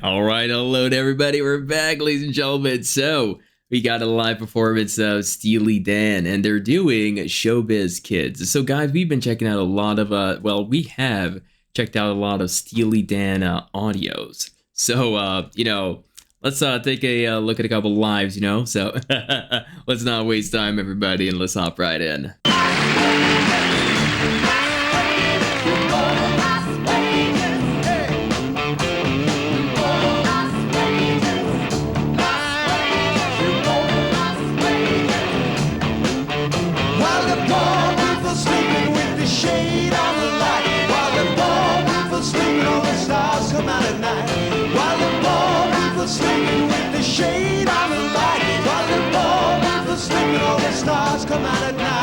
All right, hello to everybody. We're back, ladies and gentlemen. So we got a live performance of Steely Dan, and they're doing Showbiz Kids. So guys, we've been checking out a lot of we have checked out a lot of Steely Dan audios. So let's take a look at a couple lives. So let's not waste time, everybody, and let's hop right in. Sleeping with the shade on the light, while the ball people sleeping, all the stars come out at night.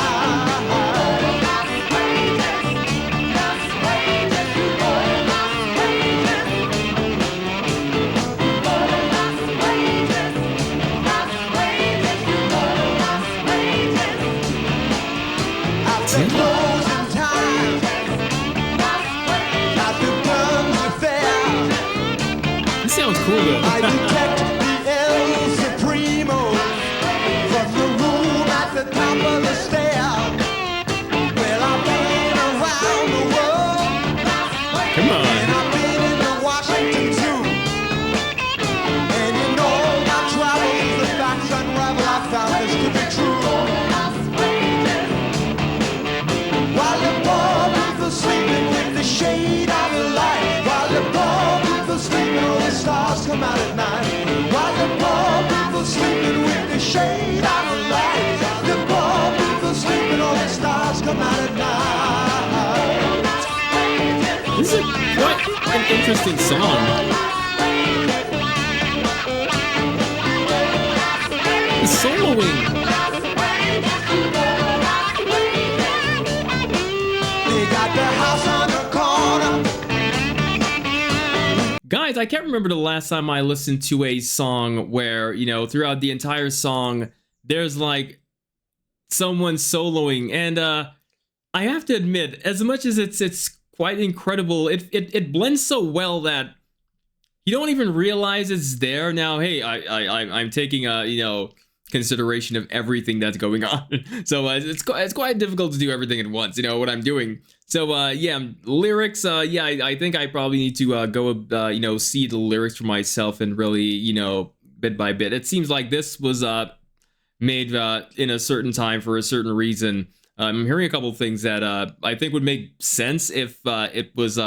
After closing time, after guns are fair. This sounds cool though. I detect the El Supremo from the room at the top of the stair. Well, I've been around the world. Come on. And I've been in the Washington Zoo. And in all my travels, the facts unravel. I found this to be true. While the poor people sleeping with the shade of the light, while the poor people sleeping, all the stars come out at night. While the poor people sleeping with the shade of the light, the poor people sleeping, all the stars come out at night. This is quite an interesting song. The soloing. They got the house on the corner. Guys, I can't remember the last time I listened to a song where, throughout the entire song, there's like someone soloing. And I have to admit, as much as it's quite incredible, it blends so well that you don't even realize it's there. Now, hey, I'm taking consideration of everything that's going on. So it's quite difficult to do everything at once, what I'm doing. So lyrics, I think I probably need to go see the lyrics for myself and really, bit by bit. It seems like this was made in a certain time for a certain reason. I'm hearing a couple of things that I think would make sense if it was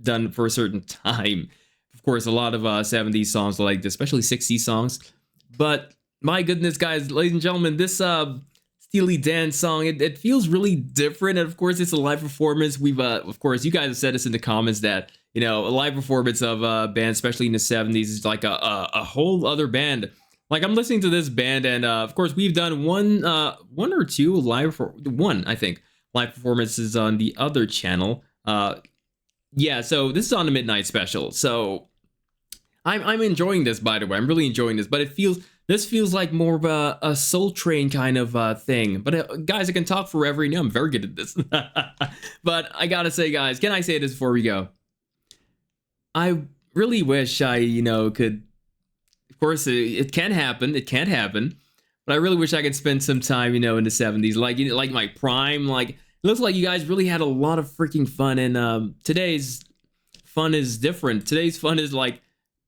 done for a certain time. Of course, a lot of 70s songs like this, especially 60s songs. But my goodness, guys, ladies and gentlemen, this Steely Dan song, it feels really different. And of course, it's a live performance. We've, of course, you guys have said this in the comments that, a live performance of a band, especially in the 70s, is like a whole other band. Like, I'm listening to this band, and of course, we've done one or two live performances on the other channel. So this is on the Midnight Special. So I'm enjoying this, by the way. I'm really enjoying this, but this feels like more of a Soul Train kind of thing. But guys, I can talk forever. I'm very good at this. But I gotta say, guys, can I say this before we go? I really wish I, could. Of course, it can happen. It can't happen. But I really wish I could spend some time, in the 70s, like my prime. Like, it looks like you guys really had a lot of freaking fun. And today's fun is different. Today's fun is like,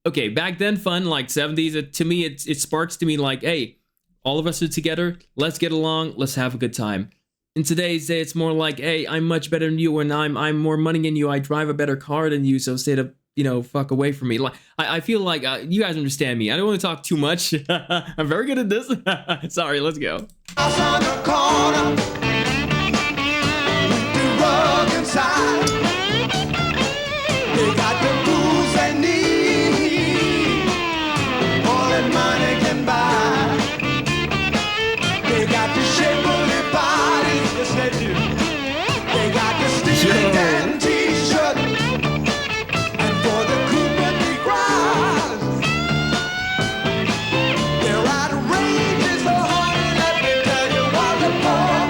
okay, back then fun, like 70s, to me, it sparks to me like, hey, all of us are together, let's get along, let's have a good time. In today's day, it's more like, hey, I'm much better than you, and I'm more money than you, I drive a better car than you, so stay to, fuck away from me. Like, I feel like you guys understand me. I don't want to talk too much. I'm very good at this. Sorry, let's go. House on the corner, with the rug inside. They got the booze they need, all that money can buy. They got the shapely bodies, yes they do. They got the Steely Dan t-shirt, and for the Cooper cries, they're outrageous, so honey, let me tell you, while the poor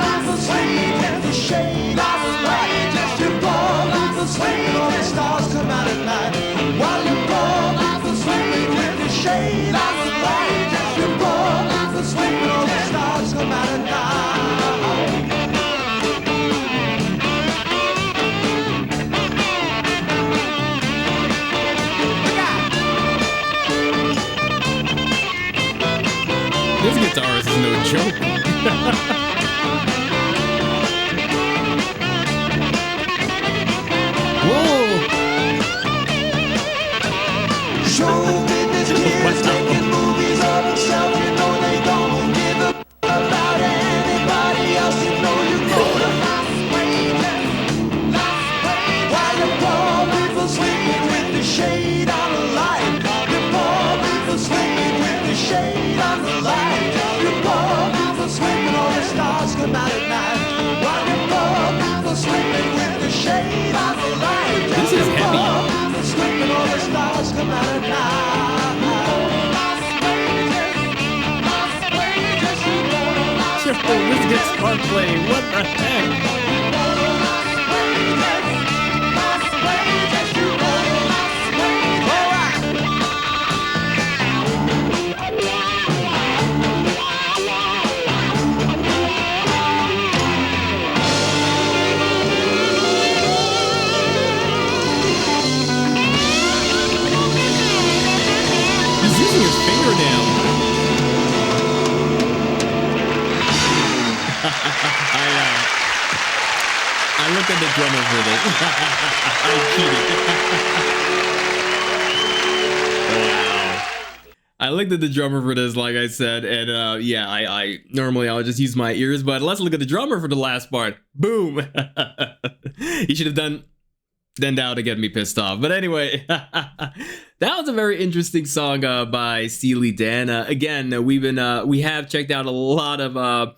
This guitarist is no joke. Whoa! Show business kids making movies of themselves. You know they don't give a about anybody else. You know you go to lost wages. While the poor people sleeping with the shade on the light. The poor people sleeping with the shade on the light. The poor people sleeping, all the stars come out at night. While the poor people sleeping with the shade on the light. This is heavy. Sleeping, all the stars come out at night. This guitar playing, what the heck? He's using his fingernail. I looked at the drummer for this. I cheated. Wow. I looked at the drummer for this, like I said, and yeah, I normally I'll just use my ears, but let's look at the drummer for the last part. Boom. He should have done that to get me pissed off. But anyway, that was a very interesting song by Steely Dan. Again, we have checked out a lot of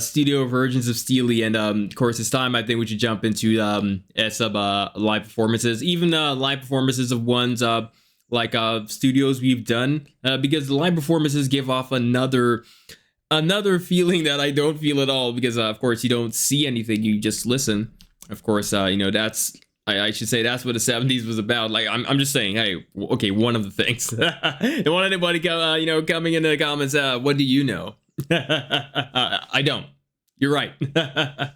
studio versions of Steely, and of course it's time I think we should jump into some live performances, even live performances of ones like studios we've done, because the live performances give off another feeling that I don't feel at all, because of course you don't see anything, you just listen. Of course, you know, that's I should say that's what the 70s was about. Like I'm just saying, hey, okay, one of the things. Don't want anybody you know, coming into the comments, what do you know? I don't. You're right. But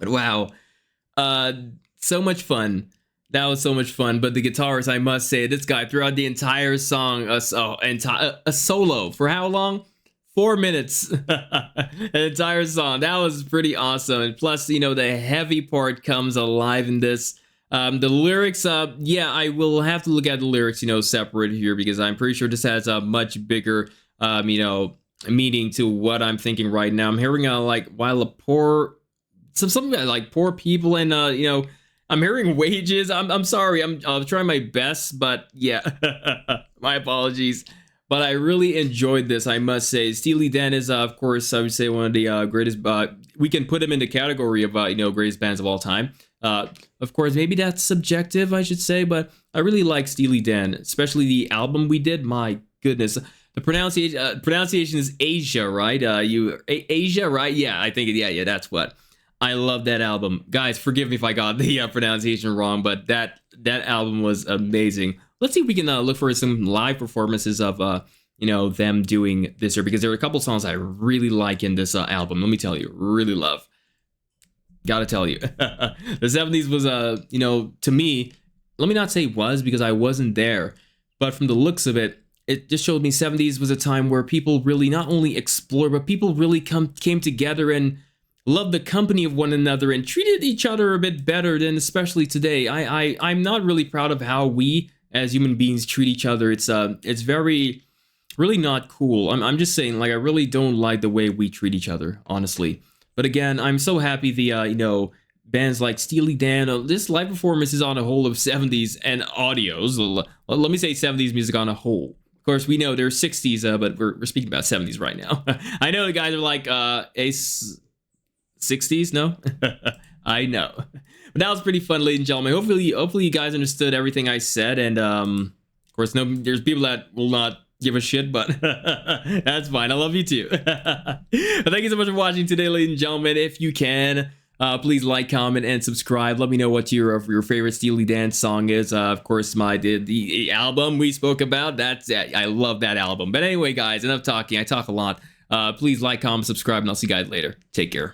wow, so much fun. That was so much fun. But the guitarist, I must say, this guy throughout the entire song, a solo for how long? 4 minutes. An entire song. That was pretty awesome. And plus, you know, the heavy part comes alive in this. The lyrics, yeah, I will have to look at the lyrics, you know, separate here, because I'm pretty sure this has a much bigger, you know, meaning to what I'm thinking right now. I'm hearing like while a poor, something like poor people, and you know, I'm hearing wages. I'm sorry. I'll try my best, but yeah, my apologies. But I really enjoyed this, I must say. Steely Dan is, of course, I would say one of the greatest. We can put him in the category of you know, greatest bands of all time. Of course, maybe that's subjective, I should say, but I really like Steely Dan, especially the album we did. My goodness. The pronunciation is Asia, right? Asia, right? Yeah, I think yeah, that's what. I love that album, guys. Forgive me if I got the pronunciation wrong, but that album was amazing. Let's see if we can look for some live performances of you know, them doing this here, because there are a couple songs I really like in this album. Let me tell you, really love. Gotta tell you, the 70s was you know, to me, let me not say was, because I wasn't there, but from the looks of it, it just showed me 70s was a time where people really not only explored, but people really came together and loved the company of one another and treated each other a bit better than especially today. I'm not really proud of how we as human beings treat each other. It's very really not cool. I'm just saying, like, I really don't like the way we treat each other, honestly. But again, I'm so happy the you know, bands like Steely Dan, this live performance is on a whole of 70s and audios. Let me say 70s music on a whole. Of course, we know there's 60s, but we're speaking about 70s right now. I know the guys are like, Ace 60s, no? I know. But that was pretty fun, ladies and gentlemen. Hopefully you guys understood everything I said. And of course, there's people that will not give a shit, but that's fine. I love you too. But thank you so much for watching today, ladies and gentlemen. If you can, please like, comment, and subscribe. Let me know what your favorite Steely Dan song is. Of course, the album we spoke about. I love that album. But anyway, guys, enough talking. I talk a lot. Please like, comment, subscribe, and I'll see you guys later. Take care.